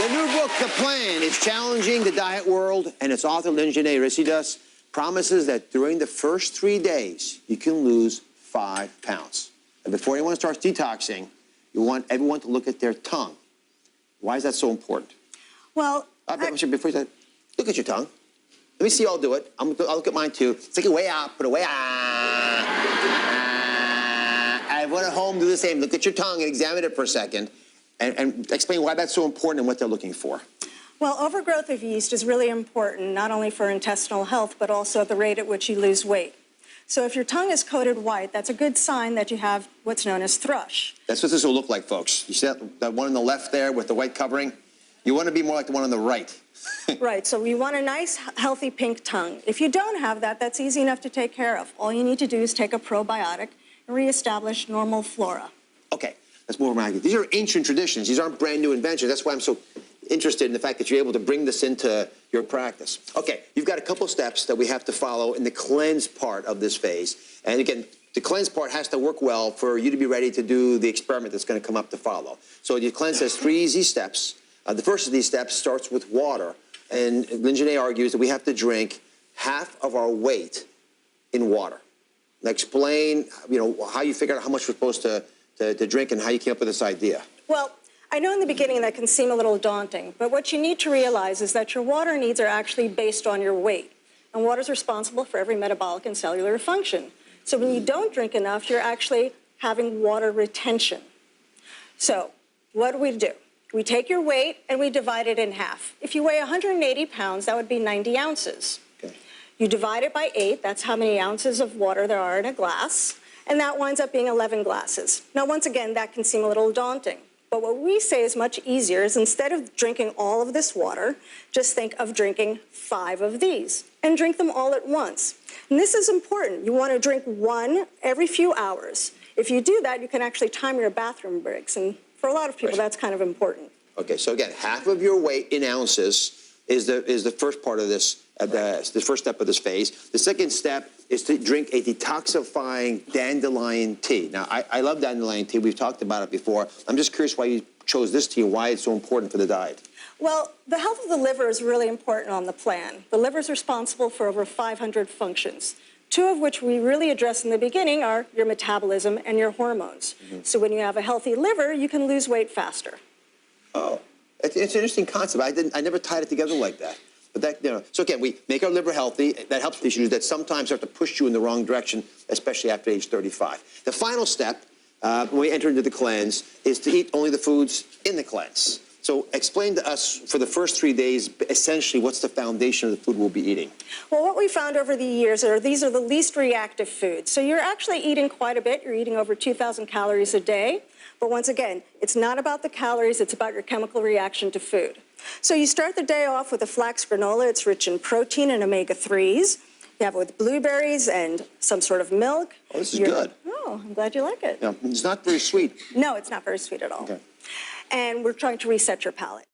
The new book, The Plan, is challenging the diet world, and its author, Lyn-Genet, promises that during the first 3 days, you can lose 5 pounds. And before anyone starts detoxing, you want everyone to look at their tongue. Why is that so important? Well, before you say, look at your tongue. Let me see you all do it. I'll look at mine too. Stick it way out, put it way out. Everyone at home do the same. Look at your tongue and examine it for a second and explain why that's so important and what they're looking for. Well, overgrowth of yeast is really important, not only for intestinal health, but also the rate at which you lose weight. So if your tongue is coated white, that's a good sign that you have what's known as thrush. That's what this will look like, folks. You see that one on the left there with the white covering? You want to be more like the one on the right. Right, so you want a nice, healthy pink tongue. If you don't have that, that's easy enough to take care of. All you need to do is take a probiotic and reestablish normal flora. Okay, let's move around. These are ancient traditions. These aren't brand new inventions. That's why I'm so interested in the fact that you're able to bring this into your practice. Okay, you've got a couple steps that we have to follow in the cleanse part of this phase. And again, the cleanse part has to work well for you to be ready to do the experiment that's going to come up to follow. So the cleanse has 3 easy steps. The first of these steps starts with water. And Lyn-Genet argues that we have to drink half of our weight in water. Now explain, how you figured out how much we're supposed to drink and how you came up with this idea. Well, I know in the beginning that can seem a little daunting, but what you need to realize is that your water needs are actually based on your weight. And water is responsible for every metabolic and cellular function. So when you don't drink enough, you're actually having water retention. So what do? We take your weight and we divide it in half. If you weigh 180 pounds, that would be 90 ounces. Okay. You divide it by 8, that's how many ounces of water there are in a glass, and that winds up being 11 glasses. Now, once again, that can seem a little daunting. But what we say is much easier is instead of drinking all of this water, just think of drinking 5 of these and drink them all at once. And this is important. You want to drink 1 every few hours. If you do that, you can actually time your bathroom breaks. And for a lot of people, that's kind of important. Okay, so again, half of your weight in ounces is the first part of this, the first step of this phase. The second step is to drink a detoxifying dandelion tea. Now, I love dandelion tea. We've talked about it before. I'm just curious why you chose this tea and why it's so important for the diet. Well, the health of the liver is really important on the plan. The liver is responsible for over 500 functions. 2 of which we really address in the beginning are your metabolism and your hormones. So when you have a healthy liver, you can lose weight faster. Oh, it's an interesting concept. I never tied it together like that. But that, so again, we make our liver healthy. That helps with issues that sometimes start to push you in the wrong direction, especially after age 35. The final step, when we enter into the cleanse, is to eat only the foods in the cleanse. So explain to us, for the first 3 days, essentially, what's the foundation of the food we'll be eating? Well, what we found over the years are these are the least reactive foods. So you're actually eating quite a bit. You're eating over 2,000 calories a day. But once again, it's not about the calories. It's about your chemical reaction to food. So you start the day off with a flax granola. It's rich in protein and omega-3s. You have it with blueberries and some sort of milk. Oh, this is good. Oh, I'm glad you like it. Yeah, it's not very sweet. No, it's not very sweet at all. Okay. And we're trying to reset your palate.